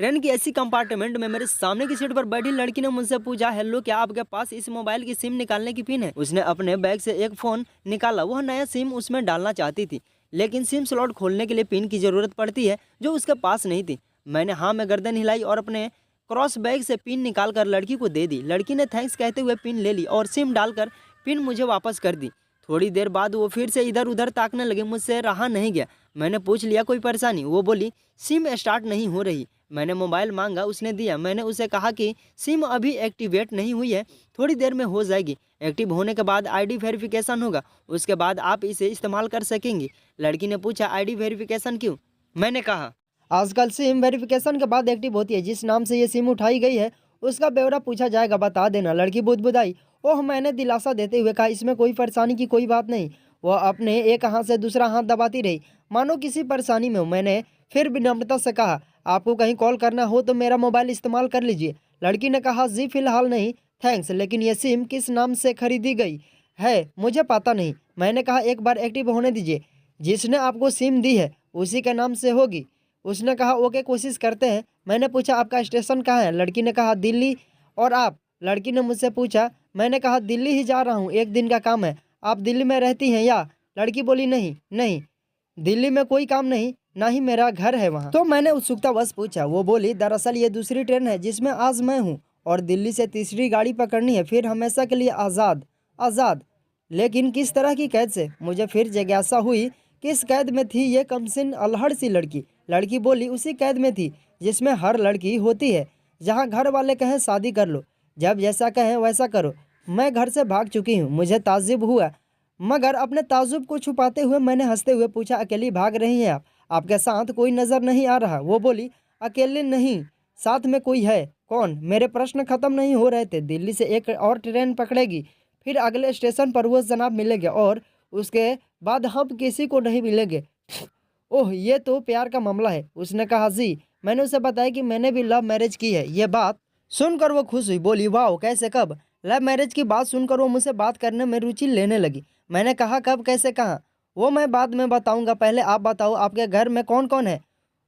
Train की ऐसी compartment में मेरे सामने की सीट पर बैठी लड़की ने मुझसे पूछा, हेलो क्या आपके पास इस मोबाइल की सिम निकालने की पिन है। उसने अपने बैग से एक फ़ोन निकाला, वह नया सिम उसमें डालना चाहती थी, लेकिन सिम स्लॉट खोलने के लिए पिन की ज़रूरत पड़ती है जो उसके पास नहीं थी। मैंने हाँ में गर्दन हिलाई और अपने क्रॉस बैग से पिन निकाल कर लड़की को दे दी। लड़की ने थैंक्स कहते हुए पिन ले ली और सिम डालकर पिन मुझे वापस कर दी। थोड़ी देर बाद वो फिर से इधर उधर ताकने लगे, मुझसे रहा नहीं गया। मैंने पूछ लिया कोई परेशानी, वो बोली सिम स्टार्ट नहीं हो रही। मैंने मोबाइल मांगा, उसने दिया। मैंने उसे कहा कि सिम अभी एक्टिवेट नहीं हुई है, थोड़ी देर में हो जाएगी। एक्टिव होने के बाद आईडी वेरिफिकेशन होगा, उसके बाद आप इसे इस्तेमाल कर सकेंगे। लड़की ने पूछा आईडी वेरिफिकेशन क्यों। मैंने कहा आजकल सिम वेरिफिकेशन के बाद एक्टिव होती है, जिस नाम से ये सिम उठाई गई है उसका ब्यौरा पूछा जाएगा, बता देना। लड़की बुदबुदाई। ओह, मैंने दिलासा देते हुए कहा इसमें कोई परेशानी की कोई बात नहीं। वह अपने एक हाथ से दूसरा हाथ दबाती रही मानो किसी परेशानी में हो। मैंने फिर विनम्रता से कहा आपको कहीं कॉल करना हो तो मेरा मोबाइल इस्तेमाल कर लीजिए। लड़की ने कहा जी फिलहाल नहीं थैंक्स, लेकिन ये सिम किस नाम से खरीदी गई है मुझे पता नहीं। मैंने कहा एक बार एक्टिव होने दीजिए, जिसने आपको सिम दी है उसी के नाम से होगी। उसने कहा ओके कोशिश करते हैं। मैंने पूछा आपका स्टेशन कहाँ है। लड़की ने कहा दिल्ली। और आप? लड़की ने मुझसे पूछा। मैंने कहा दिल्ली ही जा रहा हूँ, एक दिन का काम है। आप दिल्ली में रहती हैं या? लड़की बोली नहीं नहीं, दिल्ली में कोई काम नहीं, ना ही मेरा घर है वहाँ। तो मैंने उत्सुकतावश पूछा। वो बोली दरअसल ये दूसरी ट्रेन है जिसमें आज मैं हूँ और दिल्ली से तीसरी गाड़ी पकड़नी है, फिर हमेशा के लिए आज़ाद। आज़ाद? लेकिन किस तरह की कैद से? मुझे फिर जिज्ञासा हुई किस कैद में थी ये कमसिन अल्हड़ सी लड़की। लड़की बोली उसी कैद में थी जिसमें हर लड़की होती है, जहाँ घर वाले कहें शादी कर लो, जब जैसा कहें वैसा करो। मैं घर से भाग चुकी हूँ। मुझे ताज्जुब हुआ, मगर अपने ताज्जुब को छुपाते हुए मैंने हंसते हुए पूछा अकेली भाग रही हैं आप? आपके साथ कोई नज़र नहीं आ रहा? वो बोली अकेले नहीं, साथ में कोई है। कौन? मेरे प्रश्न खत्म नहीं हो रहे थे। दिल्ली से एक और ट्रेन पकड़ेगी, फिर अगले स्टेशन पर वो जनाब मिलेंगे और उसके बाद हम किसी को नहीं मिलेंगे। ओह, ये तो प्यार का मामला है। उसने कहा जी। मैंने उसे बताया कि मैंने भी लव मैरिज की है। ये बात सुनकर वो खुश हुई, बोली वाह कैसे, कब? लव मैरिज की बात सुनकर वो मुझसे बात करने में रुचि लेने लगी। मैंने कहा कब, कैसे, कहाँ? वो मैं बाद में बताऊंगा, पहले आप बताओ आपके घर में कौन कौन है?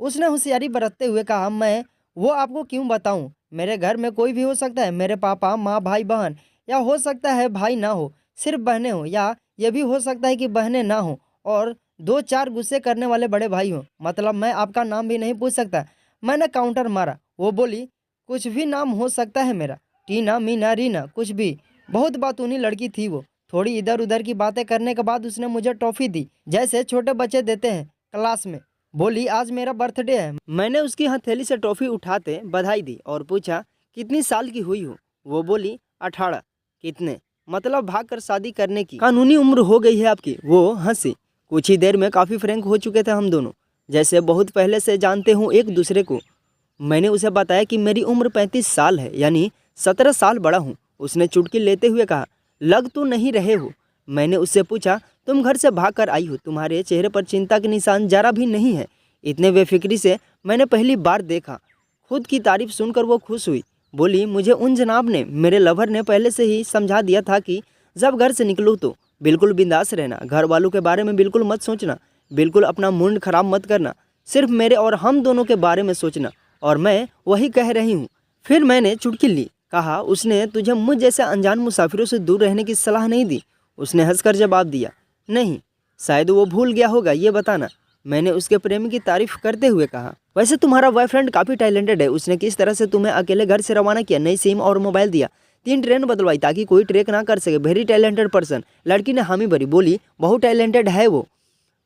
उसने होशियारी बरतते हुए कहा मैं वो आपको क्यों बताऊं? मेरे घर में कोई भी हो सकता है, मेरे पापा माँ भाई बहन, या हो सकता है भाई ना हो सिर्फ बहनें हो, या ये भी हो सकता है कि बहनें ना हो और दो चार गुस्से करने वाले बड़े भाई हो। मतलब मैं आपका नाम भी नहीं पूछ सकता? मैंने काउंटर मारा। वो बोली कुछ भी नाम हो सकता है मेरा, टीना मीना रीना कुछ भी। बहुत बातूनी लड़की थी वो। थोड़ी इधर उधर की बातें करने के बाद उसने मुझे टॉफ़ी दी, जैसे छोटे बच्चे देते हैं क्लास में। बोली आज मेरा बर्थडे है। मैंने उसकी हथेली से टॉफ़ी उठाते बधाई दी और पूछा कितनी साल की हुई हो? वो बोली 18। कितने? मतलब भाग कर शादी करने की कानूनी उम्र हो गई है आपकी? वो हंसी। कुछ ही देर में काफ़ी फ्रैंक हो चुके थे हम दोनों, जैसे बहुत पहले से जानते हूँ एक दूसरे को। मैंने उसे बताया कि मेरी उम्र 35 साल है, यानी 17 साल बड़ा हूँ। उसने चुटकी लेते हुए कहा लग तो नहीं रहे हो। मैंने उससे पूछा तुम घर से भाग कर आई हो, तुम्हारे चेहरे पर चिंता के निशान जरा भी नहीं है। इतने बेफिक्री से मैंने पहली बार देखा। खुद की तारीफ सुनकर वो खुश हुई। बोली मुझे उन जनाब ने, मेरे लवर ने पहले से ही समझा दिया था कि जब घर से निकलूँ तो बिल्कुल बिंदास रहना, घर वालों के बारे में बिल्कुल मत सोचना, बिल्कुल अपना मूड खराब मत करना, सिर्फ मेरे और हम दोनों के बारे में सोचना। और मैं वही कह रही हूँ। फिर मैंने चुटकी ली। कहा उसने तुझे मुझ जैसे अनजान मुसाफिरों से दूर रहने की सलाह नहीं दी? उसने हंसकर जवाब दिया नहीं। शायद वो भूल गया होगा, ये बताना। मैंने उसके प्रेमी की तारीफ करते हुए कहा वैसे तुम्हारा बॉयफ्रेंड काफ़ी टैलेंटेड है। उसने किस तरह से तुम्हें अकेले घर से रवाना किया, नई सिम और मोबाइल दिया, 3 ट्रेन बदलवाई ताकि कोई ट्रैक ना कर सके। Very talented person. लड़की ने हामी भरी। बोली बहुत टैलेंटेड है वो,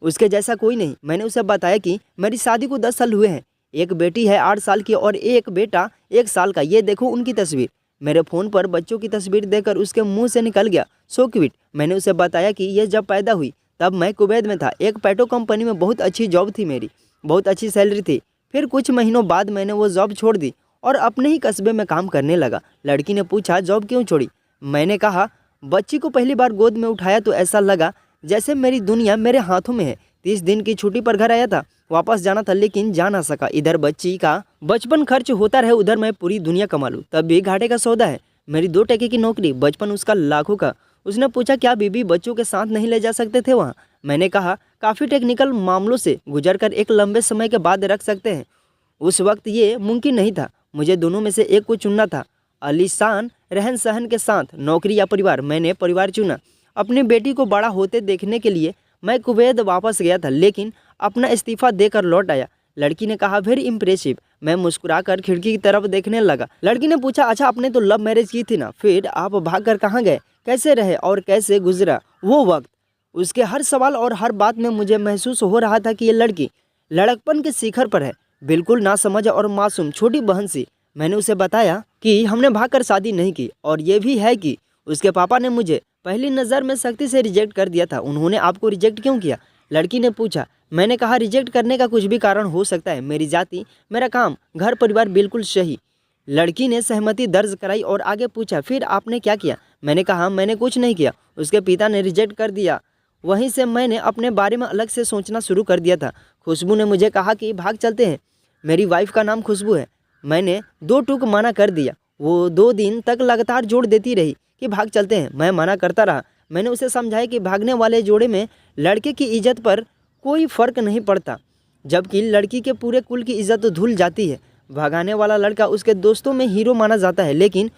उसके जैसा कोई नहीं। मैंने उसे बताया कि मेरी शादी को 10 साल हुए हैं, एक बेटी है 8 साल की और एक बेटा 1 साल का। ये देखो उनकी तस्वीर। मेरे फ़ोन पर बच्चों की तस्वीर देखकर उसके मुंह से निकल गया सो क्विट। मैंने उसे बताया कि ये जब पैदा हुई तब मैं कुवैत में था, एक पेट्रो कंपनी में बहुत अच्छी जॉब थी मेरी, बहुत अच्छी सैलरी थी। फिर कुछ महीनों बाद मैंने वो जॉब छोड़ दी और अपने ही कस्बे में काम करने लगा। लड़की ने पूछा जॉब क्यों छोड़ी? मैंने कहा बच्ची को पहली बार गोद में उठाया तो ऐसा लगा जैसे मेरी दुनिया मेरे हाथों में है। 30 दिन की छुट्टी पर घर आया था, वापस जाना था लेकिन जा ना सका। इधर बच्ची का बचपन खर्च होता रहे, उधर मैं पूरी दुनिया कमा लूँ तब भी घाटे का सौदा है। मेरी 2 टके की नौकरी, बचपन उसका लाखों का। उसने पूछा क्या बीबी बच्चों के साथ नहीं ले जा सकते थे वहाँ? मैंने कहा काफ़ी टेक्निकल मामलों से गुजर कर एक लंबे समय के बाद रख सकते हैं। उस वक्त ये मुमकिन नहीं था। मुझे दोनों में से एक को चुनना था, आलीशान रहन सहन के साथ, नौकरी या परिवार। मैंने परिवार चुना। अपनी बेटी को बड़ा होते देखने के लिए मैं कुवैत वापस गया था, लेकिन अपना इस्तीफा देकर लौट आया। लड़की ने कहा, वेरी इम्प्रेसिव। मैं मुस्कुराकर खिड़की की तरफ देखने लगा। लड़की ने पूछा, अच्छा आपने तो लव मैरिज की थी ना, फिर आप भागकर कहाँ गए, कैसे रहे और कैसे गुजरा वो वक्त? उसके हर सवाल और हर बात में मुझे महसूस हो रहा था कि ये लड़की लड़कपन के शिखर पर है, बिल्कुल नासमझ और मासूम छोटी बहन सी। मैंने उसे बताया कि हमने भागकर शादी नहीं की, और ये भी है कि उसके पापा ने मुझे पहली नज़र में सख्ती से रिजेक्ट कर दिया था। उन्होंने आपको रिजेक्ट क्यों किया? लड़की ने पूछा। मैंने कहा, रिजेक्ट करने का कुछ भी कारण हो सकता है, मेरी जाति, मेरा काम, घर परिवार बिल्कुल सही। लड़की ने सहमति दर्ज कराई और आगे पूछा, फिर आपने क्या किया? मैंने कहा, मैंने कुछ नहीं किया, उसके पिता ने रिजेक्ट कर दिया। वहीं से मैंने अपने बारे में अलग से सोचना शुरू कर दिया था। खुशबू ने मुझे कहा कि भाग चलते हैं। मेरी वाइफ का नाम खुशबू है। मैंने दो टूक मना कर दिया। वो 2 दिन तक लगातार जोड़ देती रही कि भाग चलते हैं। मैं मना करता रहा। मैंने उसे समझाया कि भागने वाले जोड़े में लड़के की इज्जत पर कोई फ़र्क नहीं पड़ता, जबकि लड़की के पूरे कुल की इज्जत धुल जाती है। भगाने वाला लड़का उसके दोस्तों में हीरो माना जाता है, लेकिन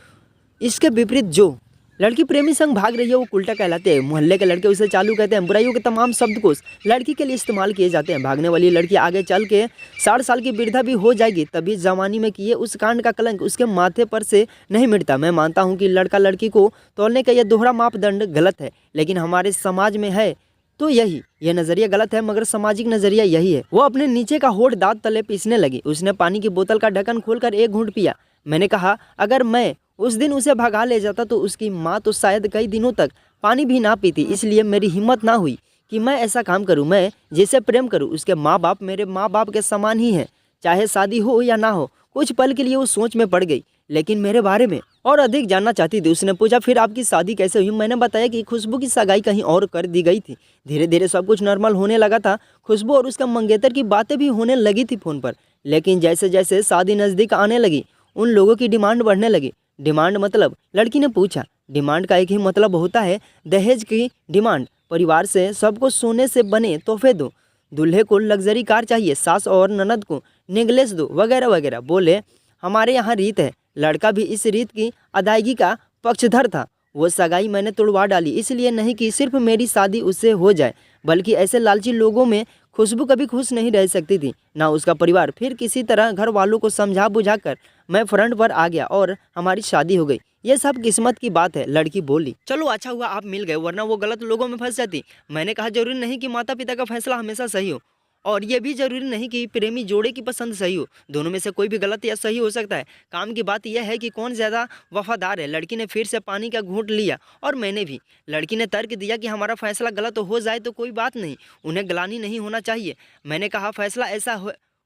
इसके विपरीत जो लड़की प्रेमी संग भाग रही है वो उल्टा कहलाते हैं। मोहल्ले के लड़के उसे चालू कहते हैं। बुराइयों के तमाम शब्दकोश लड़की के लिए इस्तेमाल किए जाते हैं। भागने वाली लड़की आगे चल के 60 साल की वृद्धा भी हो जाएगी, तभी जवानी में किए उस कांड का कलंक उसके माथे पर से नहीं मिटता। मैं मानता हूँ कि लड़का लड़की को तोलने का यह दोहरा मापदंड गलत है, लेकिन हमारे समाज में है तो यह नज़रिया गलत है, मगर सामाजिक नज़रिया यही है। वो अपने नीचे का होठ दांत तले पीसने लगी। उसने पानी की बोतल का ढक्कन खोलकर एक घूंट पिया। मैंने कहा, अगर मैं उस दिन उसे भगा ले जाता तो उसकी माँ तो शायद कई दिनों तक पानी भी ना पीती। इसलिए मेरी हिम्मत ना हुई कि मैं ऐसा काम करूँ। मैं जिसे प्रेम करूँ उसके माँ बाप मेरे माँ बाप के समान ही हैं, चाहे शादी हो या ना हो। कुछ पल के लिए वो सोच में पड़ गई, लेकिन मेरे बारे में और अधिक जानना चाहती थी। उसने पूछा, फिर आपकी शादी कैसे हुई? मैंने बताया कि खुशबू की सगाई कहीं और कर दी गई थी। धीरे धीरे सब कुछ नॉर्मल होने लगा था। खुशबू और उसका मंगेतर की बातें भी होने लगी थी फ़ोन पर, लेकिन जैसे जैसे शादी नज़दीक आने लगी उन लोगों की डिमांड बढ़ने लगी। डिमांड मतलब? लड़की ने पूछा। डिमांड का एक ही मतलब होता है, दहेज की डिमांड। परिवार से सबको सोने से बने तोहफे दो, दूल्हे को लग्जरी कार चाहिए, सास और ननद को नेकलेस दो, वगैरह वगैरह। बोले, हमारे यहाँ रीत है। लड़का भी इस रीत की अदायगी का पक्षधर था। वो सगाई मैंने तोड़वा डाली, इसलिए नहीं कि सिर्फ मेरी शादी उससे हो जाए, बल्कि ऐसे लालची लोगों में खुशबू कभी खुश नहीं रह सकती थी, ना उसका परिवार। फिर किसी तरह घर वालों को समझा बुझा कर मैं फ्रंट पर आ गया और हमारी शादी हो गई। ये सब किस्मत की बात है। लड़की बोली। चलो अच्छा हुआ आप मिल गए, वरना वो गलत लोगों में फंस जाती। मैंने कहा, जरूरी नहीं कि माता पिता का फैसला हमेशा सही हो, और ये भी जरूरी नहीं कि प्रेमी जोड़े की पसंद सही हो। दोनों में से कोई भी गलत या सही हो सकता है। काम की बात यह है कि कौन ज़्यादा वफादार है। लड़की ने फिर से पानी का घूंट लिया और मैंने भी। लड़की ने तर्क दिया कि हमारा फैसला गलत हो जाए तो कोई बात नहीं, उन्हें ग्लानि नहीं होना चाहिए। मैंने कहा, फैसला ऐसा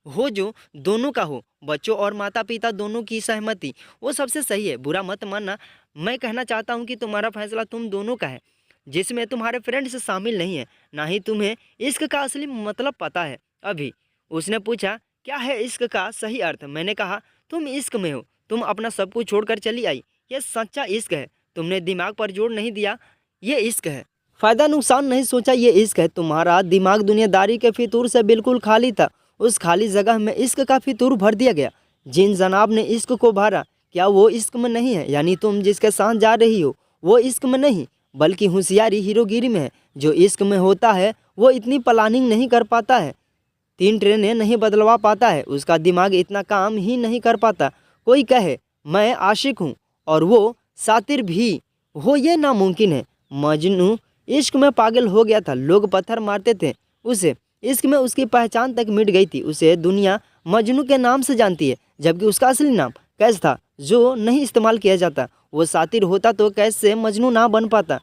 हो जो दोनों का हो, बच्चों और माता पिता दोनों की सहमति, वो सबसे सही है। बुरा मत मानना, मैं कहना चाहता हूँ कि तुम्हारा फैसला तुम दोनों का है, जिसमें तुम्हारे फ्रेंड्स शामिल नहीं है। ना ही तुम्हें इश्क का असली मतलब पता है अभी। उसने पूछा, क्या है इश्क का सही अर्थ? मैंने कहा, तुम इश्क में हो, तुम अपना सब कुछ छोड़कर चली आई। यह सच्चा इश्क है। तुमने दिमाग पर जोर नहीं दिया, ये इश्क है। फ़ायदा नुकसान नहीं सोचा, ये इश्क है। तुम्हारा दिमाग दुनियादारी के फितूर से बिल्कुल खाली था। उस खाली जगह में इश्क का फितूर भर दिया गया। जिन जनाब ने इश्क को भरा, क्या वो इश्क में नहीं है? यानी तुम जिसके साथ जा रही हो वो इश्क में नहीं, बल्कि होशियारी हीरोगिरी में है। जो इश्क में होता है वो इतनी प्लानिंग नहीं कर पाता है, 3 ट्रेनें नहीं बदलवा पाता है, उसका दिमाग इतना काम ही नहीं कर पाता। कोई कहे मैं आशिक हूँ और वो सातिर भी हो, ये नामुमकिन है। मजनू इश्क में पागल हो गया था। लोग पत्थर मारते थे उसे, इश्क में उसकी पहचान तक मिट गई थी। उसे दुनिया मजनू के नाम से जानती है, जबकि उसका असली नाम कैस था, जो नहीं इस्तेमाल किया जाता। वो सातिर होता तो कैस से मजनू ना बन पाता।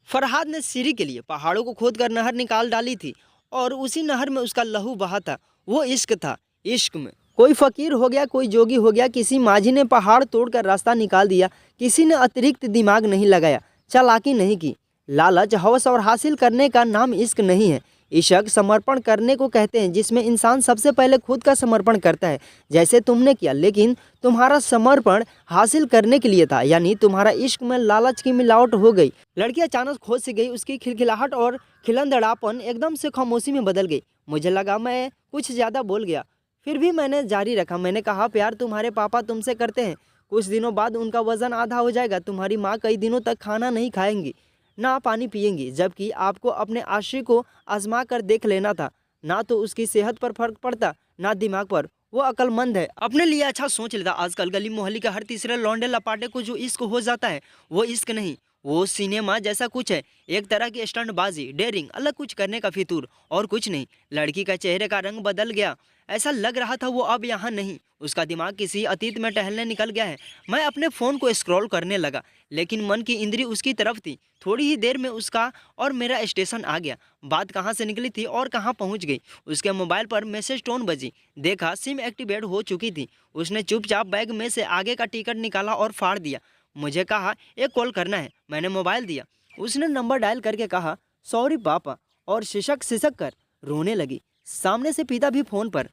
फरहाद ने सीरी के लिए पहाड़ों को खोदकर नहर निकाल डाली थी, और उसी नहर में उसका लहू बहा था। वो इश्क था। इश्क में कोई फ़कीर हो गया, कोई जोगी हो गया, किसी माझी ने पहाड़ तोड़कर रास्ता निकाल दिया, किसी ने अतिरिक्त दिमाग नहीं लगाया, चालाकी नहीं की। लालच, हवस और हासिल करने का नाम इश्क नहीं है। इश्क समर्पण करने को कहते हैं, जिसमें इंसान सबसे पहले खुद का समर्पण करता है, जैसे तुमने किया। लेकिन तुम्हारा समर्पण हासिल करने के लिए था, यानी तुम्हारा इश्क में लालच की मिलावट हो गई। लड़की अचानक खोज सी गई। उसकी खिलखिलाहट और खिलंदड़ापन एकदम से खामोशी में बदल गई। मुझे लगा मैं कुछ ज़्यादा बोल गया। फिर भी मैंने जारी रखा। मैंने कहा, प्यार तुम्हारे पापा तुमसे करते हैं, कुछ दिनों बाद उनका वजन आधा हो जाएगा। तुम्हारी माँ कई दिनों तक खाना नहीं खाएंगी, ना पानी पिएंगी, जबकि आपको अपने आशिक को आजमा कर देख लेना था। ना तो उसकी सेहत पर फर्क पड़ता, ना दिमाग पर। वो अक्लमंद है, अपने लिए अच्छा सोच लेता। आजकल गली मोहल्ले के हर तीसरे लौंडे लपाटे को जो इश्क हो जाता है, वो इश्क नहीं, वो सिनेमा जैसा कुछ है। एक तरह की स्टंटबाजी, डेयरिंग, अलग कुछ करने का फितूर, और कुछ नहीं। लड़की का चेहरे का रंग बदल गया। ऐसा लग रहा था वो अब यहाँ नहीं, उसका दिमाग किसी अतीत में टहलने निकल गया है। मैं अपने फ़ोन को स्क्रॉल करने लगा, लेकिन मन की इंद्री उसकी तरफ थी। थोड़ी ही देर में उसका और मेरा स्टेशन आ गया। बात कहाँ से निकली थी और कहाँ पहुँच गई। उसके मोबाइल पर मैसेज टोन बजी। देखा, सिम एक्टिवेट हो चुकी थी। उसने चुपचाप बैग में से आगे का टिकट निकाला और फाड़ दिया। मुझे कहा, एक कॉल करना है। मैंने मोबाइल दिया। उसने नंबर डायल करके कहा, सॉरी पापा, और सिसक सिसक कर रोने लगी। सामने से पिता भी फ़ोन पर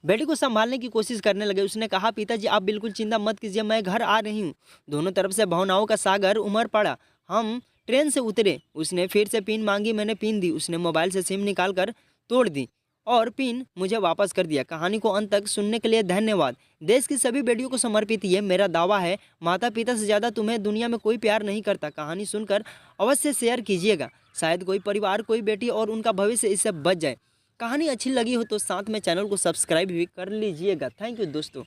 बेटी को संभालने की कोशिश करने लगे। उसने कहा, पिताजी आप बिल्कुल चिंता मत कीजिए, मैं घर आ रही हूँ। दोनों तरफ से भावनाओं का सागर उमड़ पड़ा। हम ट्रेन से उतरे। उसने फिर से पिन मांगी, मैंने पिन दी। उसने मोबाइल से सिम निकाल कर तोड़ दी और पिन मुझे वापस कर दिया। कहानी को अंत तक सुनने के लिए धन्यवाद। देश की सभी बेटियों को समर्पित ये मेरा दावा है, माता पिता से ज़्यादा तुम्हें दुनिया में कोई प्यार नहीं करता। कहानी सुनकर अवश्य शेयर कीजिएगा, शायद कोई परिवार, कोई बेटी और उनका भविष्य इससे बच जाए। कहानी अच्छी लगी हो तो साथ में चैनल को सब्सक्राइब भी कर लीजिएगा। थैंक यू दोस्तों।